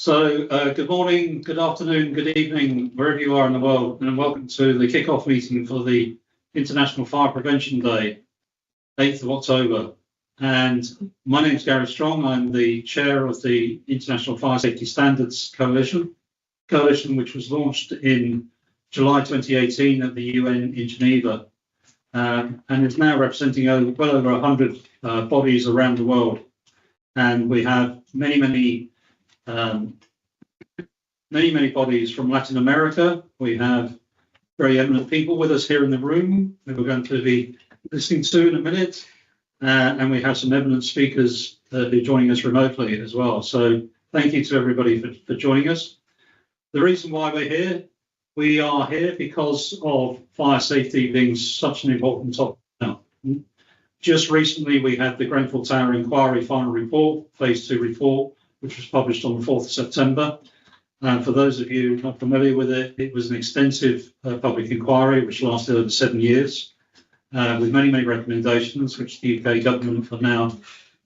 Good morning, good afternoon, good evening, wherever you are in the world, and welcome to the kick-off meeting for the International Fire Prevention Day, 8th of October. And my name is Gary Strong. I'm the chair of the International Fire Safety Standards Coalition, which was launched in July 2018 at the UN in Geneva, and is now representing well over 100 bodies around the world. And we have many bodies from Latin America. We have very eminent people with us here in the room who we're going to be listening to in a minute. And we have some eminent speakers who are joining us remotely as well. So thank you to everybody for joining us. The reason why we're here, we are here because of fire safety being such an important topic now. Just recently, we had the Grenfell Tower Inquiry final report, phase 2 report, which was published on the 4th of September. For those of you not familiar with it, it was an extensive public inquiry which lasted over 7 years, with many recommendations which the UK government are now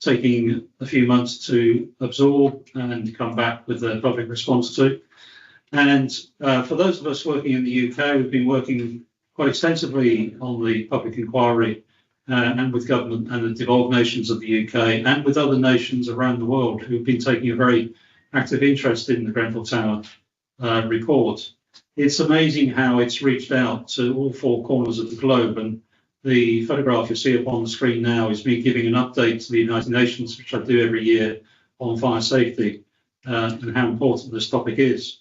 taking a few months to absorb and come back with a public response to. And for those of us working in the UK, we've been working quite extensively on the public inquiry and with government and the devolved nations of the UK and with other nations around the world who've been taking a very active interest in the Grenfell Tower report. It's amazing how it's reached out to all four corners of the globe, and the photograph you see up on the screen now is me giving an update to the United Nations, which I do every year, on fire safety and how important this topic is.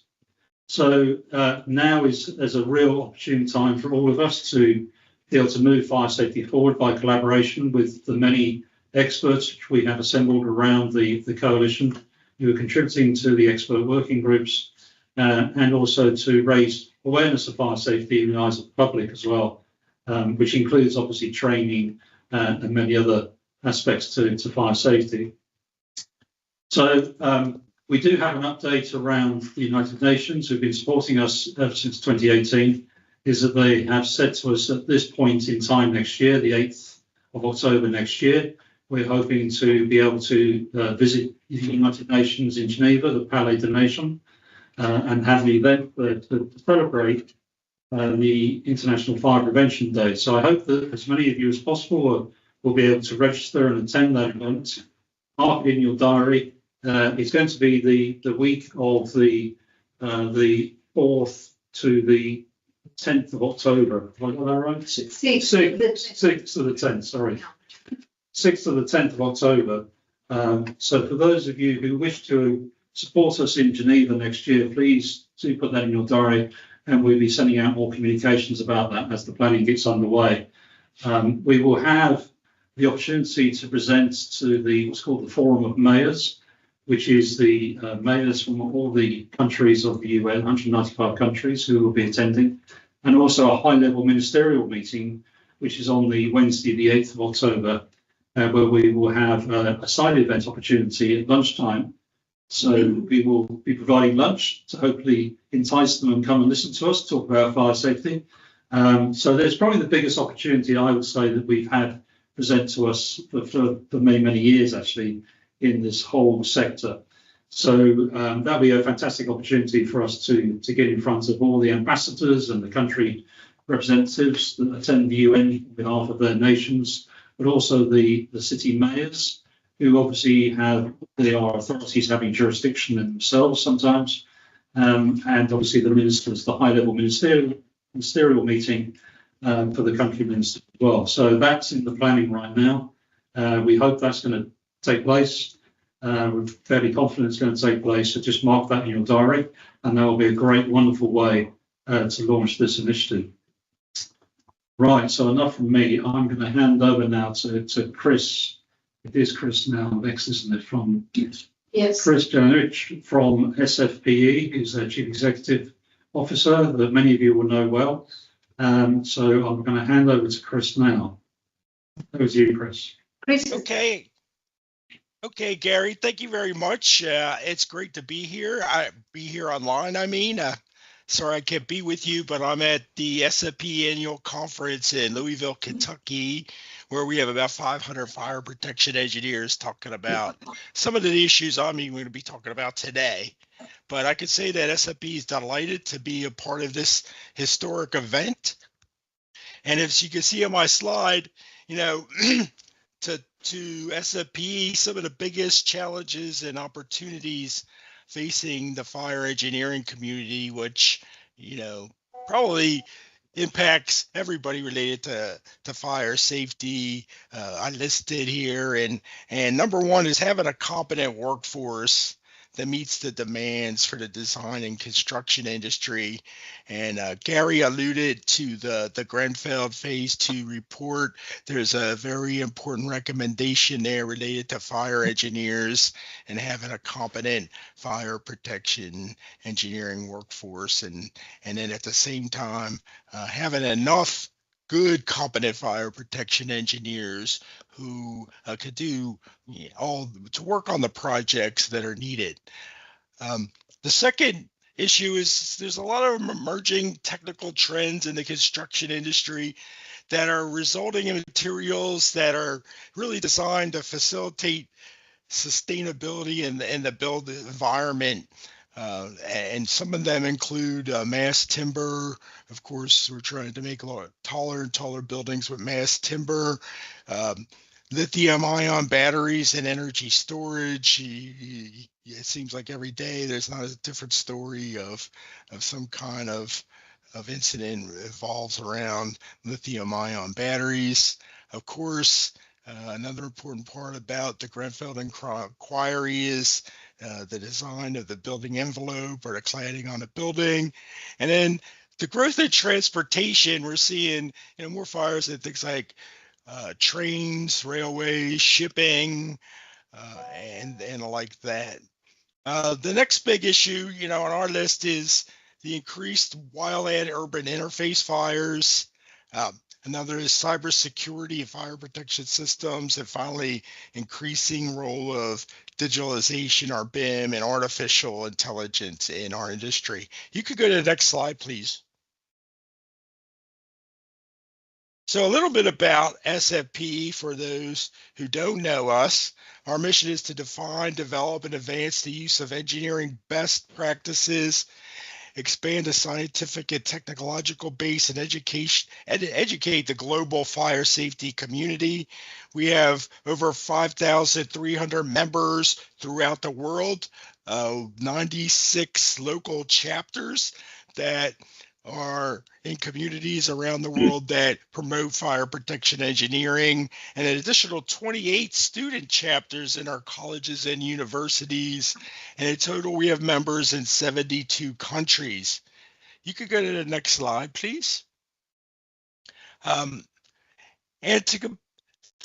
So now is a real opportune time for all of us to be able to move fire safety forward by collaboration with the many experts which we have assembled around the coalition, who are contributing to the expert working groups, and also to raise awareness of fire safety in the eyes of the public as well, which includes obviously training and many other aspects to fire safety. So we do have an update around the United Nations, who've been supporting us ever since 2018, is that they have said to us at this point in time next year, the 8th of October next year, we're hoping to be able to visit the United Nations in Geneva, the Palais des Nations, and have an event to celebrate the International Fire Prevention Day. So I hope that as many of you as possible will be able to register and attend that event. Mark it in your diary. It's going to be the week of the 4th to the 10th of October. Have I got that right? 6th to the 10th, sorry. 6th to the 10th of October. So for those of you who wish to support us in Geneva next year, please do put that in your diary, and we'll be sending out more communications about that as the planning gets underway. We will have the opportunity to present to what's called the Forum of Mayors, which is the mayors from all the countries of the UN, 195 countries who will be attending, and also a high-level ministerial meeting, which is on the Wednesday, the 8th of October, where we will have a side event opportunity at lunchtime. So we will be providing lunch to hopefully entice them and come and listen to us talk about fire safety. So there's probably the biggest opportunity, I would say, that we've had present to us for many years, actually, in this whole sector. So that'll be a fantastic opportunity for us to get in front of all the ambassadors and the country representatives that attend the UN on behalf of their nations, but also the city mayors, who obviously they are authorities having jurisdiction in themselves sometimes, and obviously the ministers, the high-level ministerial meeting for the country ministers as well. So that's in the planning right now. We hope that's going to take place. We're fairly confident it's going to take place, so just mark that in your diary, and that will be a great, wonderful way to launch this initiative. Right, so enough from me. I'm going to hand over now to Chris. It is Chris now next, isn't it? From Yes. Chris Janich from SFPE, who's their Chief Executive Officer, that many of you will know well. So I'm going to hand over to Chris now. Over to you, Chris. Okay, Gary, thank you very much. It's great to be here. Online, Sorry I can't be with you, but I'm at the SFP annual conference in Louisville, Kentucky, where we have about 500 fire protection engineers talking about some of the issues I'm even going to be talking about today. but I could say that SFP is delighted to be a part of this historic event. And as you can see on my slide, you know, to SFP, some of the biggest challenges and opportunities facing the fire engineering community, which, you know, probably impacts everybody related to fire safety. I listed here, and number one is having a competent workforce that meets the demands for the design and construction industry. And Gary alluded to the Grenfell Phase 2 report. There's a very important recommendation there related to fire engineers and having a competent fire protection engineering workforce. And then at the same time, having enough good, competent fire protection engineers who could do all to work on the projects that are needed. The second issue is there's a lot of emerging technical trends in the construction industry that are resulting in materials that are really designed to facilitate sustainability in the build environment. And some of them include mass timber. Of course, we're trying to make a lot taller and taller buildings with mass timber, lithium-ion batteries and energy storage. It seems like every day there's not a different story of some kind of incident involves around lithium-ion batteries. Of course, another important part about the Grenfell inquiry is the design of the building envelope or the cladding on a building. And then the growth in transportation, we're seeing more fires in things like trains, railways, shipping, and like that. The next big issue, on our list is the increased wildland urban interface fires. Another is cybersecurity and fire protection systems, and finally, increasing role of digitalization, our BIM, and artificial intelligence in our industry. You could go to the next slide, please. So a little bit about SFP for those who don't know us. Our mission is to define, develop, and advance the use of engineering best practices, expand the scientific and technological base, and educate the global fire safety community. We have over 5,300 members throughout the world, 96 local chapters that are in communities around the world that promote fire protection engineering, and an additional 28 student chapters in our colleges and universities. And in total, we have members in 72 countries. You could go to the next slide, please. And to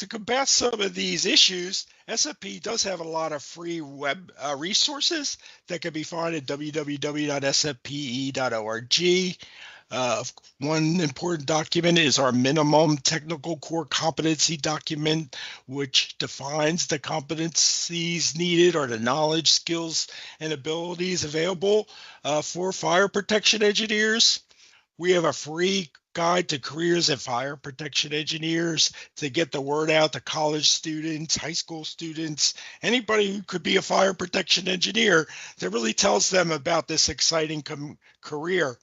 combat some of these issues, SFP does have a lot of free web resources that can be found at www.sfpe.org. One important document is our minimum technical core competency document, which defines the competencies needed or the knowledge, skills, and abilities available for fire protection engineers. We have a free guide to careers as fire protection engineers to get the word out to college students, high school students, anybody who could be a fire protection engineer, that really tells them about this exciting career.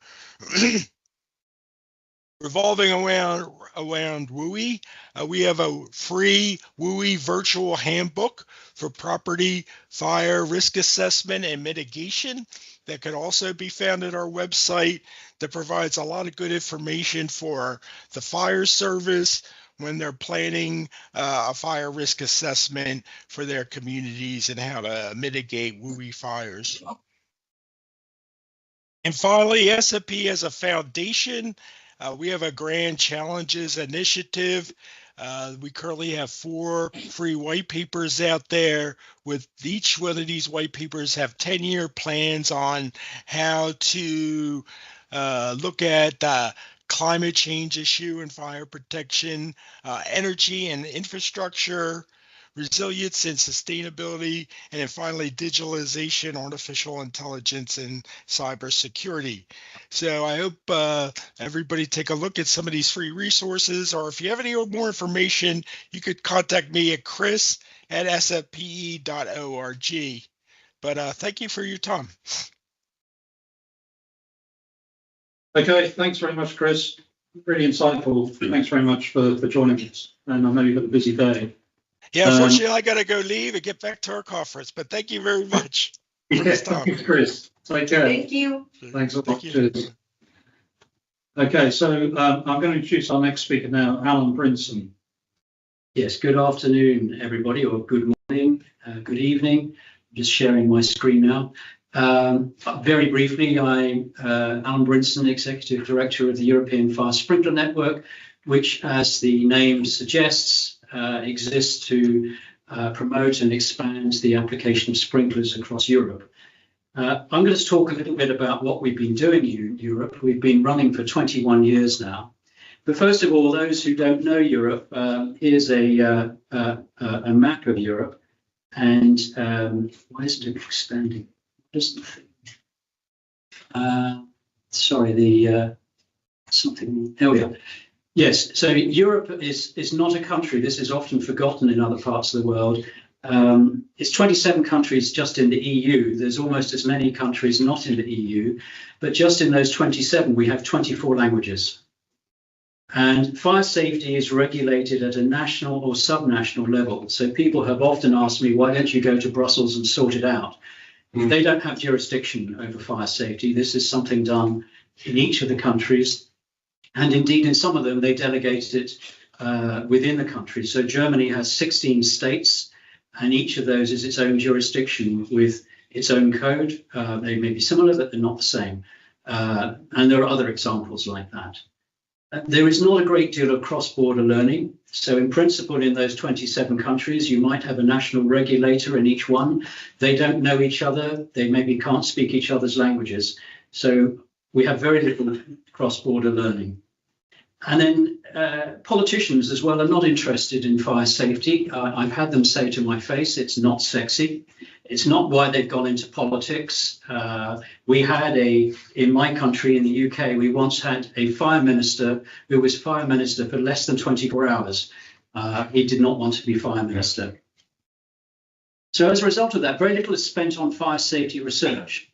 Revolving around WUI, we have a free WUI virtual handbook for property fire risk assessment and mitigation that can also be found at our website, that provides a lot of good information for the fire service when they're planning a fire risk assessment for their communities and how to mitigate WUI fires. And finally, SFP as a foundation, we have a Grand Challenges initiative. We currently have 4 free white papers out there. With each one of these white papers have 10-year plans on how to look at the climate change issue and fire protection, energy and infrastructure, resilience and sustainability, and then finally digitalization, artificial intelligence, and cybersecurity. So I hope everybody take a look at some of these free resources, or if you have any more information, you could contact me at chris@sfpe.org. But thank you for your time. Okay, thanks very much, Chris. Really insightful. Thanks very much for joining us. And I know you've got a busy day. Yeah, unfortunately, I got to go leave and get back to our conference, but thank you very much for this time. Thanks, Chris. Take care. Thank you. Thanks a lot. Cheers. Okay, so I'm going to introduce our next speaker now, Alan Brinson. Yes, good afternoon, everybody, or good morning, good evening. I'm just sharing my screen now. Very briefly, I'm Alan Brinson, Executive Director of the European Fire Sprinkler Network, which, as the name suggests, exists to promote and expand the application of sprinklers across Europe. I'm going to talk a little bit about what we've been doing in Europe. We've been running for 21 years now. But first of all, those who don't know Europe, here's a map of Europe. And why isn't it expanding? Sorry, something. There we are. Yes, so Europe is not a country. This is often forgotten in other parts of the world. It's 27 countries just in the EU. There's almost as many countries not in the EU, but just in those 27, we have 24 languages. And fire safety is regulated at a national or subnational level. So people have often asked me, why don't you go to Brussels and sort it out? They don't have jurisdiction over fire safety. This is something done in each of the countries. And indeed, in some of them, they delegated it within the country. So Germany has 16 states, and each of those is its own jurisdiction with its own code. They may be similar, but they're not the same. And there are other examples like that. There is not a great deal of cross-border learning. So in principle, in those 27 countries, you might have a national regulator in each one. They don't know each other. They maybe can't speak each other's languages. So we have very little cross-border learning. And then politicians as well are not interested in fire safety. I've had them say to my face, it's not sexy. It's not why they've gone into politics. We had in my country, in the UK, we once had a fire minister who was fire minister for less than 24 hours. He did not want to be fire minister. So as a result of that, very little is spent on fire safety research.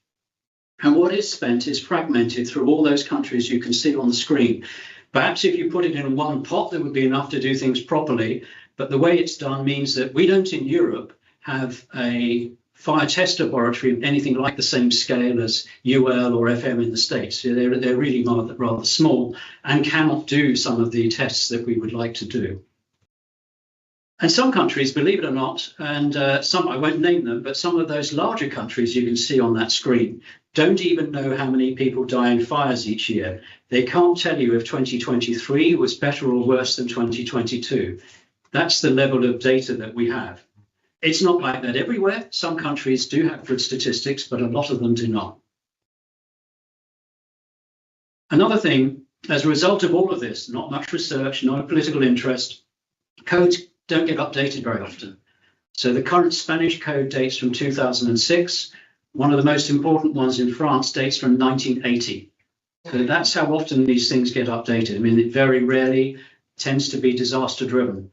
And what is spent is fragmented through all those countries you can see on the screen. Perhaps if you put it in one pot, there would be enough to do things properly. But the way it's done means that we don't in Europe have a fire test laboratory of anything like the same scale as UL or FM in the States. So they're really rather small and cannot do some of the tests that we would like to do. And some countries, believe it or not, and some, I won't name them, but some of those larger countries you can see on that screen don't even know how many people die in fires each year. They can't tell you if 2023 was better or worse than 2022. That's the level of data that we have. It's not like that everywhere. Some countries do have good statistics, but a lot of them do not. Another thing, as a result of all of this, not much research, not a political interest, codes don't get updated very often. So the current Spanish code dates from 2006. One of the most important ones in France dates from 1980. So that's how often these things get updated. I mean, it very rarely tends to be disaster driven.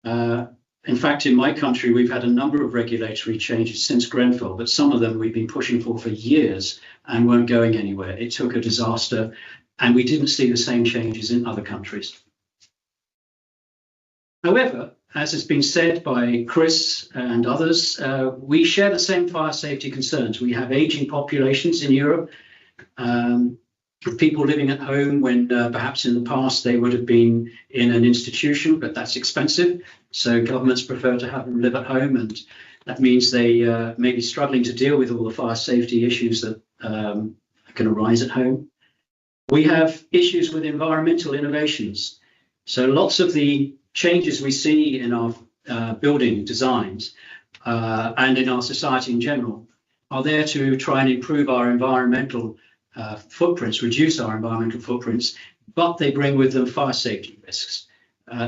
In fact, in my country, we've had a number of regulatory changes since Grenfell, but some of them we've been pushing for years and weren't going anywhere. It took a disaster, and we didn't see the same changes in other countries. However, as has been said by Chris and others, we share the same fire safety concerns. We have aging populations in Europe, people living at home when perhaps in the past they would have been in an institution, but that's expensive. So governments prefer to have them live at home, and that means they may be struggling to deal with all the fire safety issues that can arise at home. We have issues with environmental innovations. So lots of the changes we see in our building designs and in our society in general are there to try and improve our environmental footprints, reduce our environmental footprints, but they bring with them fire safety risks.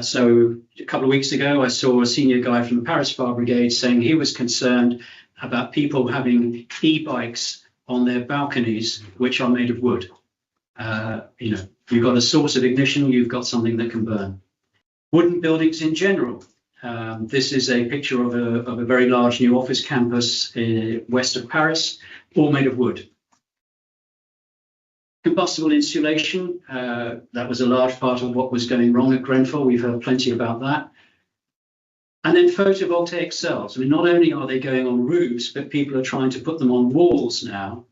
So a couple of weeks ago, I saw a senior guy from the Paris Fire Brigade saying he was concerned about people having e-bikes on their balconies, which are made of wood. You've got a source of ignition, you've got something that can burn. Wooden buildings in general. This is a picture of a very large new office campus west of Paris, all made of wood. Combustible insulation, that was a large part of what was going wrong at Grenfell. We've heard plenty about that. And then photovoltaic cells. I mean, not only are they going on roofs, but people are trying to put them on walls now.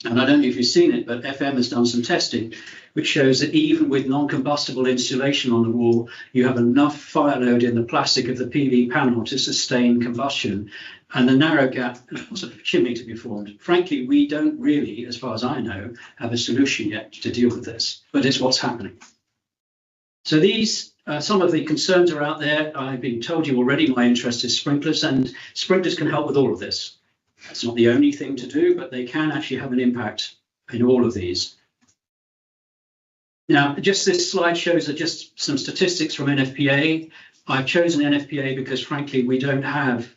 And I don't know if you've seen it, but FM has done some testing, which shows that even with non-combustible insulation on the wall, you have enough fire load in the plastic of the PV panel to sustain combustion. And the narrow gap sort of chimney to be formed. Frankly, we don't really, as far as I know, have a solution yet to deal with this, but it's what's happening. So these, some of the concerns are out there. I've been told you already my interest is sprinklers, and sprinklers can help with all of this. That's not the only thing to do, but they can actually have an impact in all of these. Now, just this slide shows just some statistics from NFPA. I've chosen NFPA because, frankly, we don't have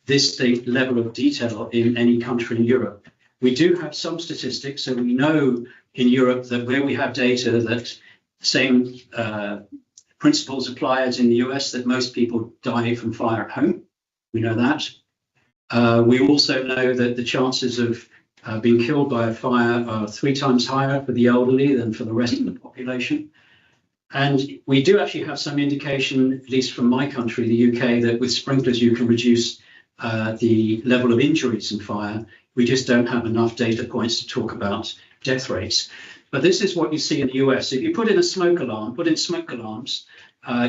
this level of detail in any country in Europe. We do have some statistics, so we know in Europe that where we have data that same principles apply as in the US, that most people die from fire at home. We know that. We also know that the chances of being killed by a fire are 3 times higher for the elderly than for the rest of the population. And we do actually have some indication, at least from my country, the UK, that with sprinklers you can reduce the level of injuries in fire. We just don't have enough data points to talk about death rates. But this is what you see in the US. If you put in smoke alarms,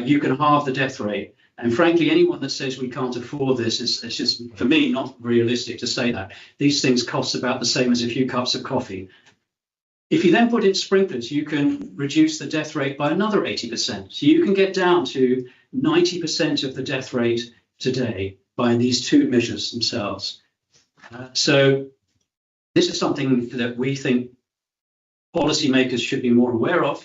you can halve the death rate. And frankly, anyone that says we can't afford this is just, for me, not realistic to say that. These things cost about the same as a few cups of coffee. If you then put in sprinklers, you can reduce the death rate by another 80%. So you can get down to 90% of the death rate today by these 2 measures themselves. So this is something that we think policymakers should be more aware of.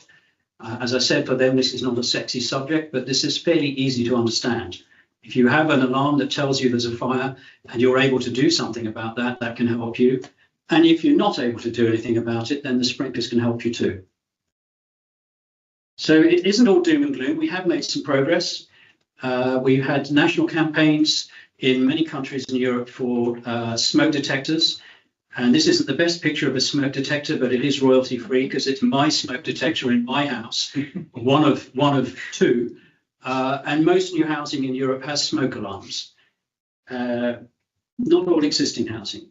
As I said, for them, this is not a sexy subject, but this is fairly easy to understand. If you have an alarm that tells you there's a fire and you're able to do something about that, that can help you. And if you're not able to do anything about it, then the sprinklers can help you too. So it isn't all doom and gloom. We have made some progress. We've had national campaigns in many countries in Europe for smoke detectors. And this isn't the best picture of a smoke detector, but it is royalty free because it's my smoke detector in my house, one of 2. And most new housing in Europe has smoke alarms, not all existing housing.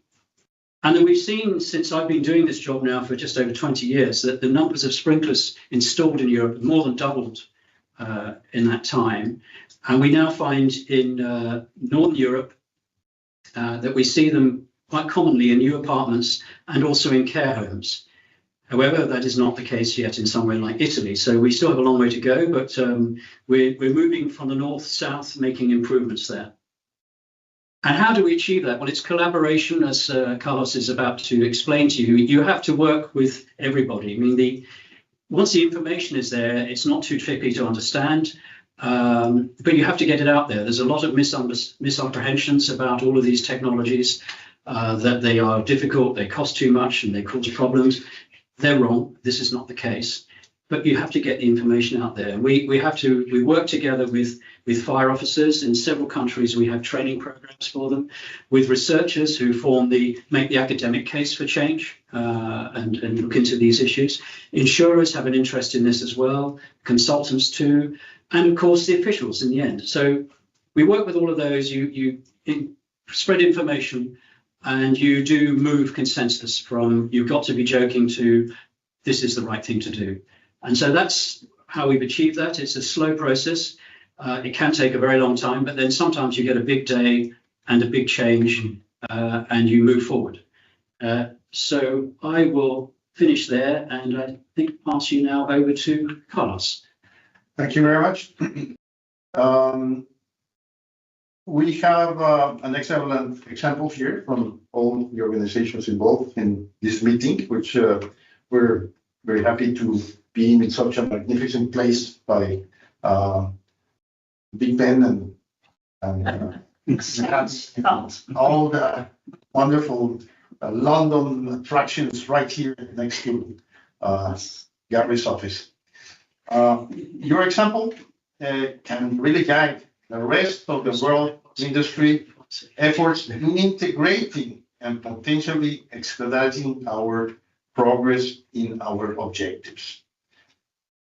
And then we've seen, since I've been doing this job now for just over 20 years, that the numbers of sprinklers installed in Europe have more than doubled in that time. And we now find in Northern Europe that we see them quite commonly in new apartments and also in care homes. However, that is not the case yet in somewhere like Italy. So we still have a long way to go, but we're moving from the north south, making improvements there. And how do we achieve that? Well, it's collaboration, as Carlos is about to explain to you. You have to work with everybody. I mean, once the information is there, it's not too tricky to understand, but you have to get it out there. There's a lot of misapprehensions about all of these technologies, that they are difficult, they cost too much, and they cause problems. They're wrong. This is not the case. But you have to get the information out there. We work together with fire officers in several countries. We have training programs for them, with researchers who make the academic case for change and look into these issues. Insurers have an interest in this as well, consultants too, and of course the officials in the end. So we work with all of those. You spread information, and you do move consensus from you've got to be joking to this is the right thing to do. And so that's how we've achieved that. It's a slow process. It can take a very long time, but then sometimes you get a big day and a big change, and you move forward. So I will finish there, and I think pass you now over to Carlos. Thank you very much. We have an excellent example here from all the organizations involved in this meeting, which we're very happy to be in such a magnificent place by Big Ben and all the wonderful London attractions right here next to Gary's office. Your example can really guide the rest of the world industry efforts in integrating and potentially expediting our progress in our objectives.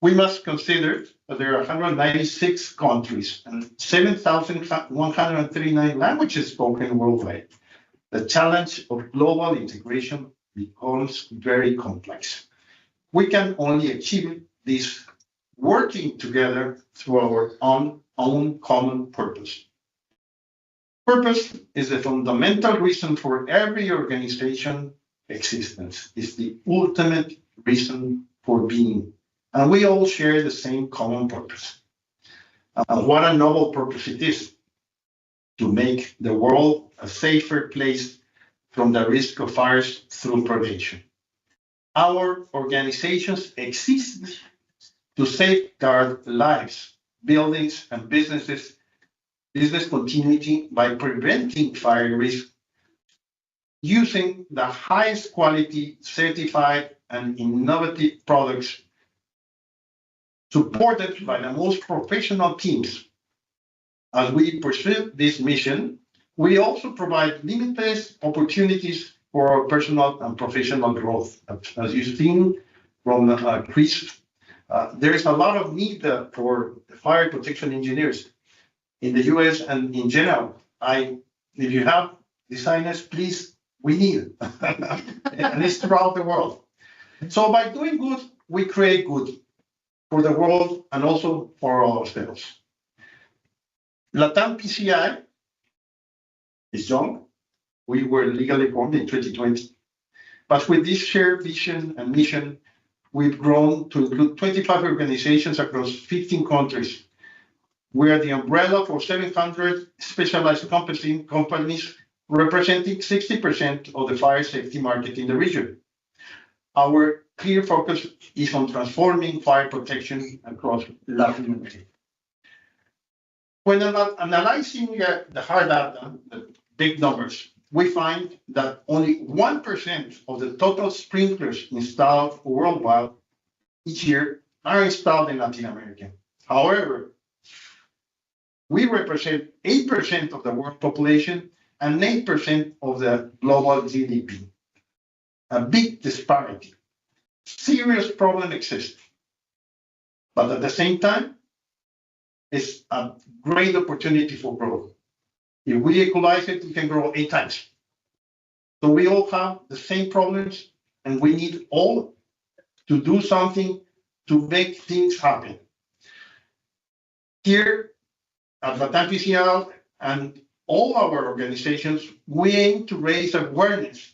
We must consider that there are 196 countries and 7,139 languages spoken worldwide. The challenge of global integration becomes very complex. We can only achieve this working together through our own common purpose. Purpose is the fundamental reason for every organization existence. It's the ultimate reason for being. And we all share the same common purpose. And what a noble purpose it is: to make the world a safer place from the risk of fires through prevention. Our organizations exist to safeguard lives, buildings, and business continuity by preventing fire risk using the highest quality, certified, and innovative products supported by the most professional teams. As we pursue this mission, we also provide limitless opportunities for our personal and professional growth. As you've seen from Chris, there is a lot of need for fire protection engineers in the US and in general. If you have designers, please, we need it. And it's throughout the world. So by doing good, we create good for the world and also for ourselves. Latam PCI is young. We were legally formed in 2020. But with this shared vision and mission, we've grown to include 25 organizations across 15 countries. We are the umbrella for 700 specialized companies representing 60% of the fire safety market in the region. Our clear focus is on transforming fire protection across Latin America. When analyzing the hard data, the big numbers, we find that only 1% of the total sprinklers installed worldwide each year are installed in Latin America. However, we represent 8% of the world population and 8% of the global GDP. A big disparity. Serious problem exists. But at the same time, it's a great opportunity for growth. If we equalize it, we can grow 8 times. So we all have the same problems, and we need all to do something to make things happen. Here at Latam PCI and all our organizations, we aim to raise awareness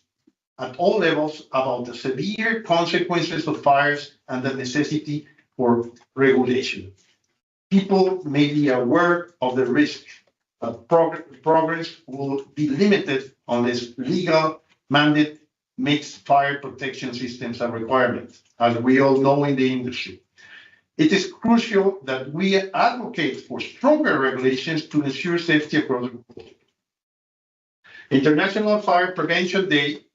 at all levels about the severe consequences of fires and the necessity for regulation. People may be aware of the risk, but progress will be limited unless legal mandate makes fire protection systems a requirement, as we all know in the industry. It is crucial that we advocate for stronger regulations to ensure safety across the world. International Fire Prevention Day,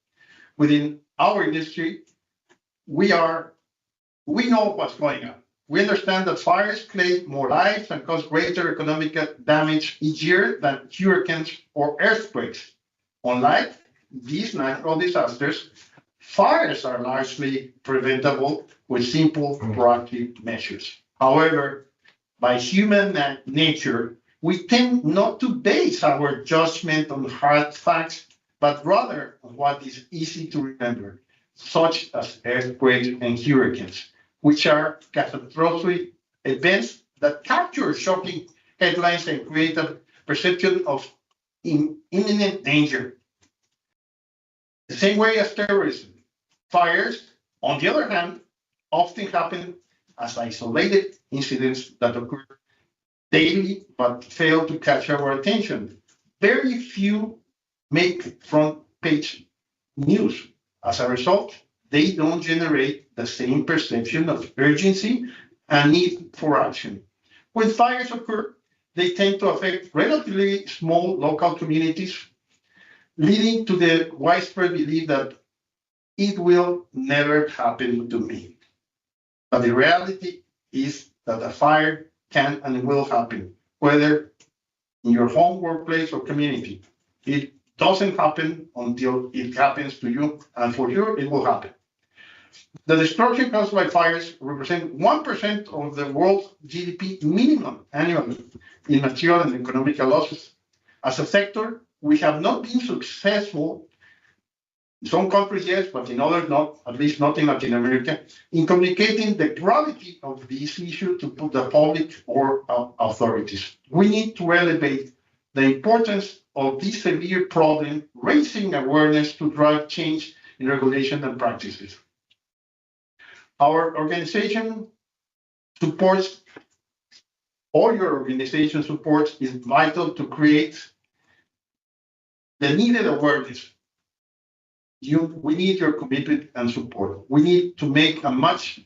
within our industry, we know what's going on. We understand that fires claim more lives and cause greater economic damage each year than hurricanes or earthquakes. Unlike these natural disasters, fires are largely preventable with simple proactive measures. However, by human nature, we tend not to base our judgment on hard facts, but rather on what is easy to remember, such as earthquakes and hurricanes, which are catastrophic events that capture shocking headlines and create a perception of imminent danger. The same way as terrorism, fires, on the other hand, often happen as isolated incidents that occur daily but fail to catch our attention. Very few make front page news. As a result, they don't generate the same perception of urgency and need for action. When fires occur, they tend to affect relatively small local communities, leading to the widespread belief that it will never happen to me. But the reality is that a fire can and will happen, whether in your home, workplace, or community. It doesn't happen until it happens to you, and for sure it will happen. The destruction caused by fires represent 1% of the world's GDP minimum annually in material and economic losses. As a sector, we have not been successful, in some countries yes, but in others not, at least not in Latin America, in communicating the gravity of this issue to the public or authorities. We need to elevate the importance of this severe problem, raising awareness to drive change in regulation and practices. Our organization supports, or your organization supports, is vital to create the needed awareness. We need your commitment and support. We need to make a much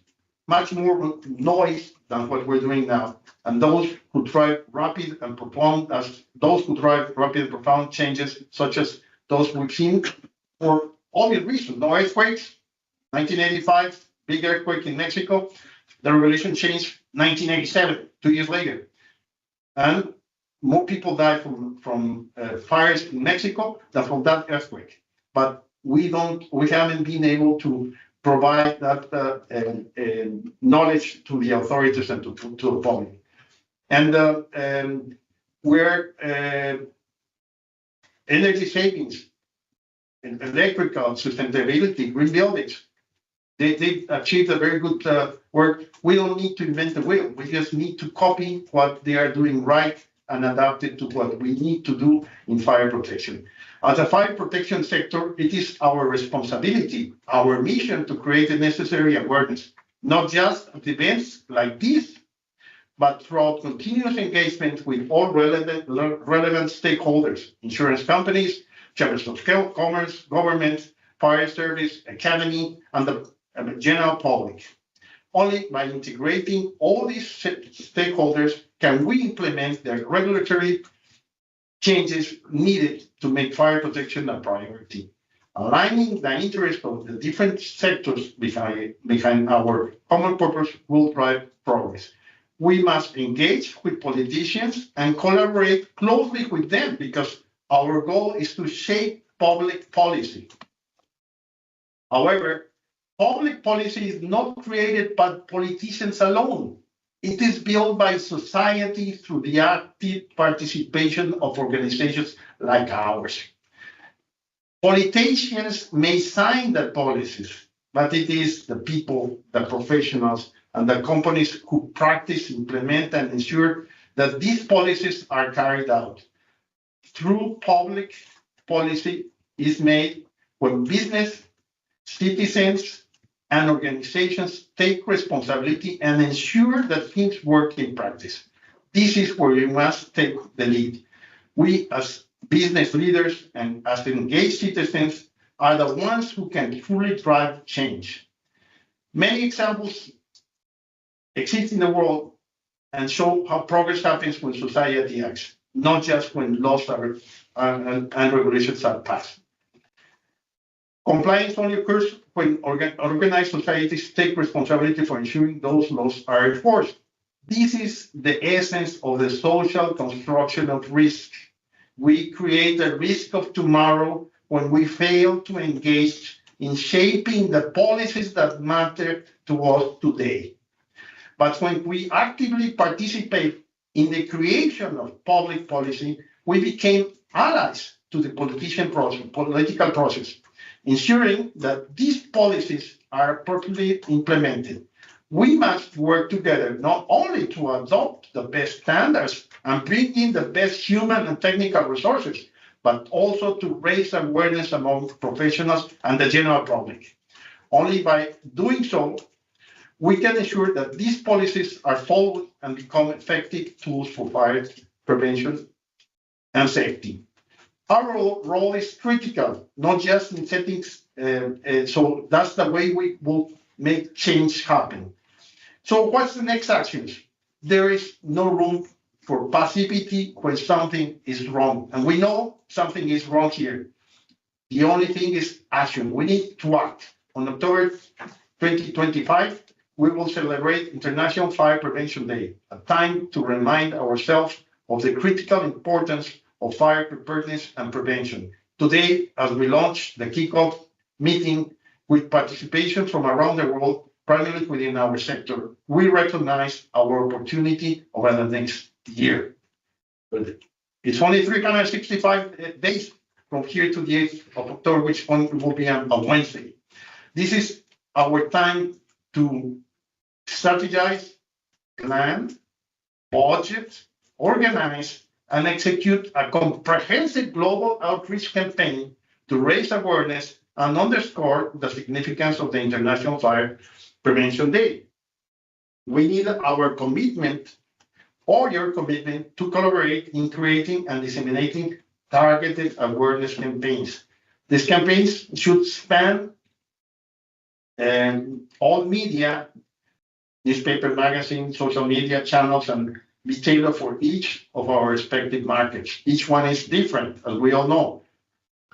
more noise than what we're doing now. And those who drive rapid and profound changes, such as those we've seen for obvious reasons. No earthquakes, 1985, big earthquake in Mexico. The regulation changed 1987, 2 years later. And more people died from fires in Mexico than from that earthquake. But we haven't been able to provide that knowledge to the authorities and to the public. And where energy savings, electrical sustainability, green buildings, they achieved a very good work. We don't need to invent the wheel. We just need to copy what they are doing right and adapt it to what we need to do in fire protection. As a fire protection sector, it is our responsibility, our mission to create the necessary awareness, not just at events like this, but throughout continuous engagement with all relevant stakeholders, insurance companies, chambers of commerce, government, fire service, academy, and the general public. Only by integrating all these stakeholders can we implement the regulatory changes needed to make fire protection a priority. Aligning the interest of the different sectors behind our common purpose will drive progress. We must engage with politicians and collaborate closely with them because our goal is to shape public policy. However, public policy is not created by politicians alone. It is built by society through the active participation of organizations like ours. Politicians may sign the policies, but it is the people, the professionals, and the companies who practice, implement, and ensure that these policies are carried out. True public policy is made when business, citizens, and organizations take responsibility and ensure that things work in practice. This is where we must take the lead. We, as business leaders and as engaged citizens, are the ones who can truly drive change. Many examples exist in the world and show how progress happens when society acts, not just when laws are and regulations are passed. Compliance only occurs when organized societies take responsibility for ensuring those laws are enforced. This is the essence of the social construction of risk. We create the risk of tomorrow when we fail to engage in shaping the policies that matter to us today. But when we actively participate in the creation of public policy, we became allies to the political process, ensuring that these policies are properly implemented. We must work together not only to adopt the best standards and bring in the best human and technical resources, but also to raise awareness among professionals and the general public. Only by doing so, we can ensure that these policies are followed and become effective tools for fire prevention and safety. Our role is critical, not just in settings, so that's the way we will make change happen. So what's the next actions? There is no room for passivity when something is wrong. And we know something is wrong here. The only thing is action. We need to act. On October 2025, we will celebrate International Fire Prevention Day, a time to remind ourselves of the critical importance of fire preparedness and prevention. Today, as we launch the kickoff meeting with participation from around the world, primarily within our sector. We recognize our opportunity over the next year. But it's only 365 days from here to the 8th of October, which will be on Wednesday. This is our time to strategize, plan, budget, organize, and execute a comprehensive global outreach campaign to raise awareness and underscore the significance of the International Fire Prevention Day. We need our commitment, or your commitment, to collaborate in creating and disseminating targeted awareness campaigns. These campaigns should span all media, newspaper, magazine, social media channels, and be tailored for each of our respective markets. Each one is different, as we all know.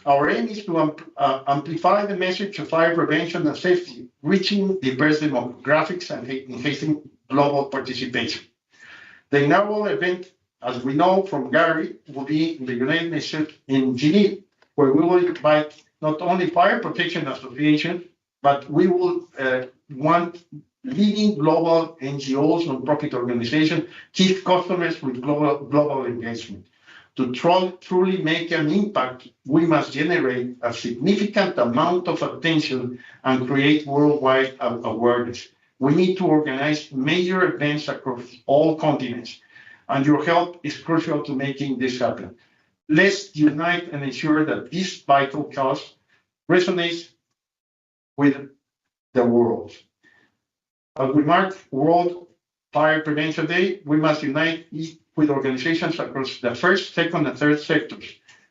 Our aim is to amplify the message of fire prevention and safety, reaching diverse demographics and enhancing global participation. The inaugural event, as we know from Gary, will be in the United Nations in Geneva, where we will invite not only fire protection associations, but we will want leading global NGOs, non-profit organizations, key customers with global engagement. To truly make an impact, we must generate a significant amount of attention and create worldwide awareness. We need to organize major events across all continents, and your help is crucial to making this happen. Let's unite and ensure that this vital cause resonates with the world. As we mark World Fire Prevention Day, we must unite with organizations across the first, second, and third sectors.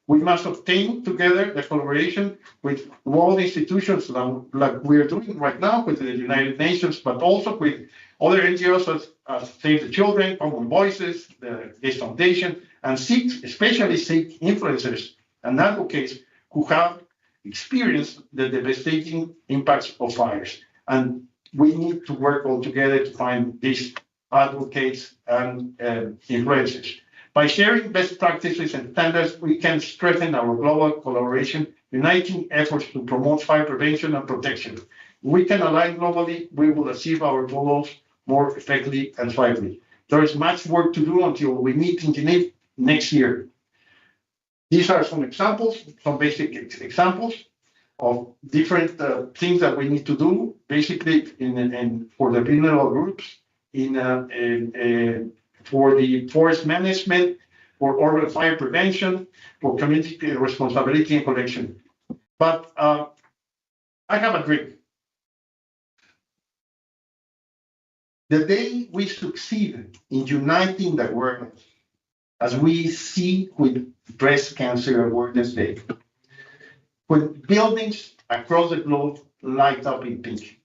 We must obtain together the collaboration with world institutions like we are doing right now with the United Nations, but also with other NGOs as Save the Children, Common Voices, the Gates Foundation, and especially seek influencers and advocates who have experienced the devastating impacts of fires. And we need to work all together to find these advocates and influencers. By sharing best practices and standards, we can strengthen our global collaboration, uniting efforts to promote fire prevention and protection. If we can align globally, we will achieve our goals more effectively and swiftly. There is much work to do until we meet in Geneva next year. These are some examples, some basic examples of different things that we need to do, basically for the vulnerable groups, for the forest management, for urban fire prevention, for community responsibility and collection. But I have a dream. The day we succeed in uniting the world, as we see with Breast Cancer Awareness Day, when buildings across the globe light up in pink,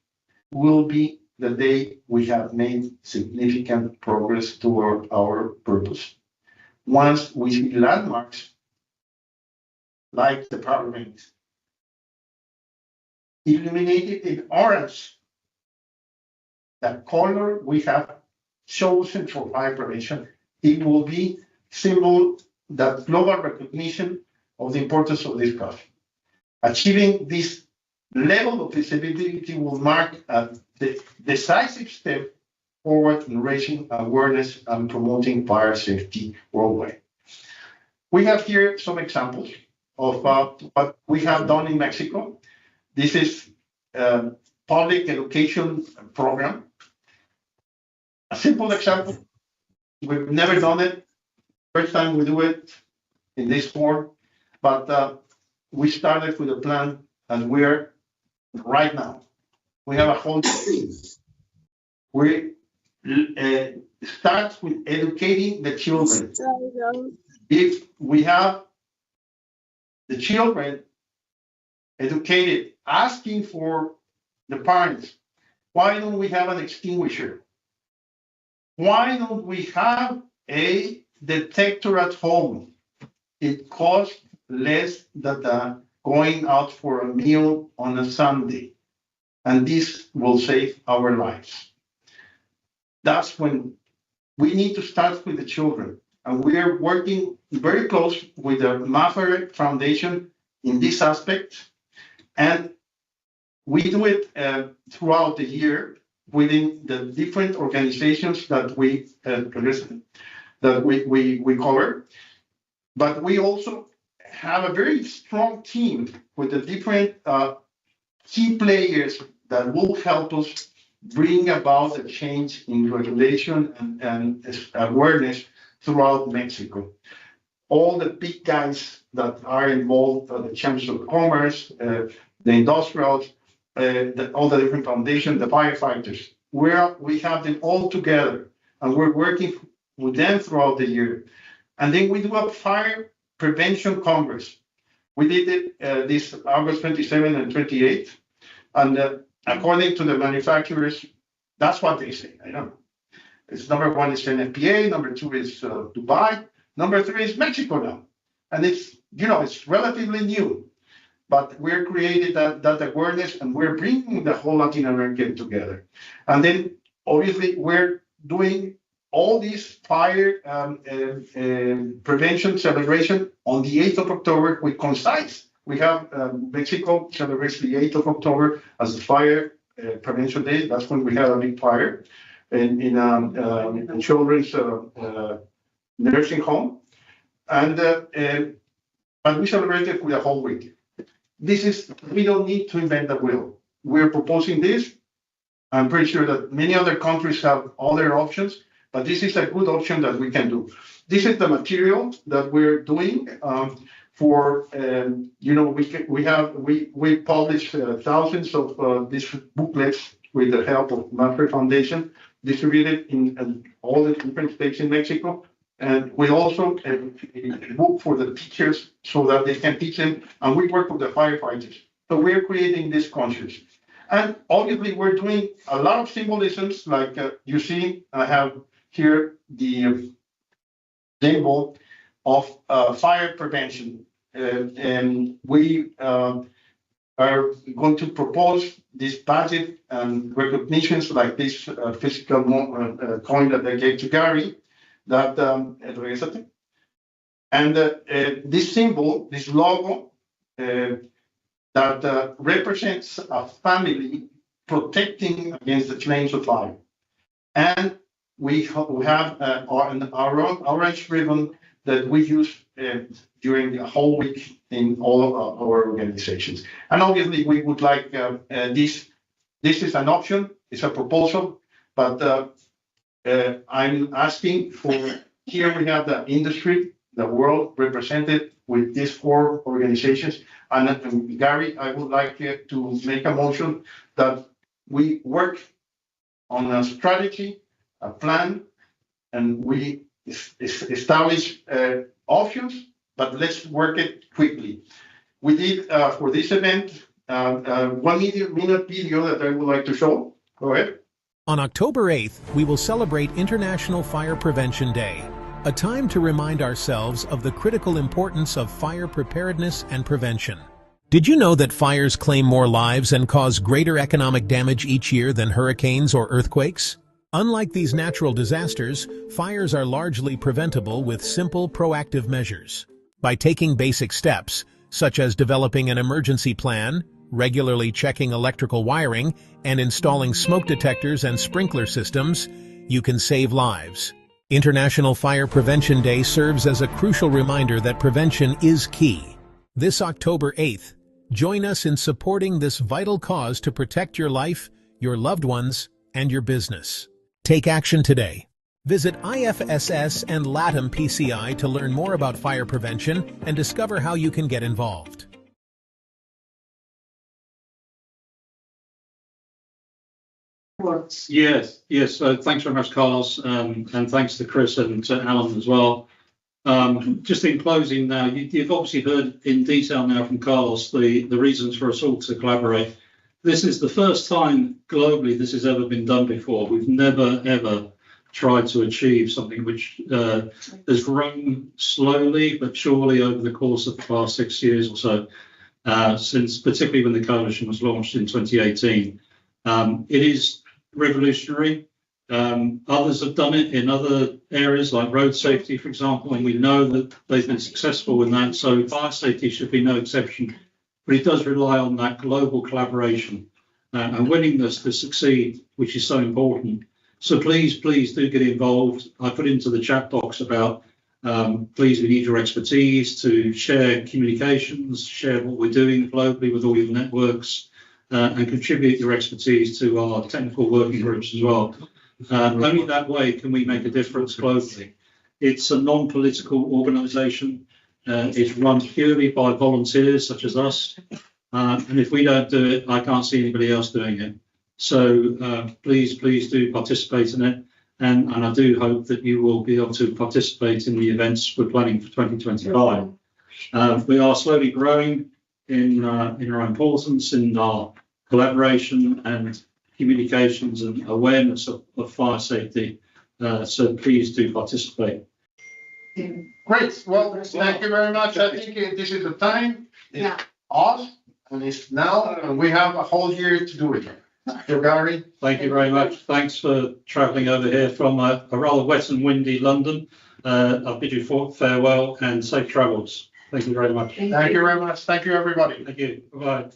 will be the day we have made significant progress toward our purpose. Once we see landmarks like the Parliament illuminated in orange, the color we have chosen for fire prevention, it will be symbol that global recognition of the importance of this cause. Achieving this level of visibility will mark the decisive step forward in raising awareness and promoting fire safety worldwide. We have here some examples of what we have done in Mexico. This is a public education program. A simple example, we've never done it. First time we do it in this form, but we started with a plan, and we're right now. We have a whole team. We start with educating the children. If we have the children educated, asking for the parents, why don't we have an extinguisher? Why don't we have a detector at home? It costs less than going out for a meal on a Sunday, and this will save our lives. That's when we need to start with the children, and we are working very close with the Maffer Foundation in this aspect, and We do it throughout the year within the different organizations that we cover. But we also have a very strong team with the different key players that will help us bring about a change in regulation and awareness throughout Mexico. All the big guys that are involved, the chambers of commerce, the industrials, all the different foundations, the firefighters, we have them all together, and we're working with them throughout the year. And then we do a fire prevention congress. We did it this August 27 and 28, and according to the manufacturers, that's what they say. I don't know. It's number one is NFPA, number two is Dubai, number three is Mexico now, and it's relatively new. But we're creating that awareness, and we're bringing the whole Latin American together. And then, obviously, we're doing all these fire prevention celebration on the 8th of October with Concise. We have Mexico celebrates the 8th of October as the Fire Prevention Day. That's when we have a big fire in children's nursing home. And we celebrate it with a whole week. We don't need to invent the wheel. We're proposing this. I'm pretty sure that many other countries have other options, but this is a good option that we can do. This is the material that we're doing we publish thousands of these booklets with the help of Mapfre Foundation, distributed in all the different states in Mexico. And we also book for the teachers so that they can teach them, and we work with the firefighters. So we're creating this consciousness. And obviously we're doing a lot of symbolisms, like you see, I have here the symbol of fire prevention. And we are going to propose this budget and recognitions like this physical coin that I gave to Gary, that and this symbol, this logo, that represents a family protecting against the flames of fire. And we have an orange ribbon that we use during the whole week in all of our organizations. And obviously, we would like this is an option, it's a proposal, but I'm asking for, here we have the industry, the world represented with these 4 organizations. And Gary, I would like to make a motion that we work on a strategy, a plan, and we establish options, but let's work it quickly. We did for this event 1 minute video that I would like to show. Go ahead. On October 8th, we will celebrate International Fire Prevention Day, a time to remind ourselves of the critical importance of fire preparedness and prevention. Did you know that fires claim more lives and cause greater economic damage each year than hurricanes or earthquakes? Unlike these natural disasters, fires are largely preventable with simple, proactive measures. By taking basic steps, such as developing an emergency plan, regularly checking electrical wiring, and installing smoke detectors and sprinkler systems, you can save lives. International Fire Prevention Day serves as a crucial reminder that prevention is key. This October 8th, join us in supporting this vital cause to protect your life, your loved ones, and your business. Take action today. Visit IFSS and LATAM PCI to learn more about fire prevention and discover how you can get involved. Yes. Thanks very much, Carlos, and thanks to Chris and to Alan as well. Just in closing now, you've obviously heard in detail now from Carlos the reasons for us all to collaborate. This is the first time globally this has ever been done before. We've never, ever tried to achieve something which has grown slowly but surely over the course of the past 6 years or so, since particularly when the coalition was launched in 2018. It is revolutionary. Others have done it in other areas like road safety, for example, and we know that they've been successful in that. So fire safety should be no exception, but it does rely on that global collaboration. and willingness to succeed, which is so important. So please do get involved. I put into the chat box about, please, we need your expertise to share communications, share what we're doing globally with all your networks, and contribute your expertise to our technical working groups as well. Only that way can we make a difference globally. It's a non-political organisation. It's run purely by volunteers such as us. And if we don't do it, I can't see anybody else doing it. So please do participate in it. And I do hope that you will be able to participate in the events we're planning for 2025. We are slowly growing in our importance, in our collaboration and communications and awareness of fire safety. So please do participate. Great. Well, thank you very much. I think this is the time. It's off, and it's now, and we have a whole year to do it. So, Gary. Thank you very much. Thanks for travelling over here from a rather wet and windy London. I bid you farewell and safe travels. Thank you very much. Thank you very much. Thank you, everybody. Thank you. Bye-bye.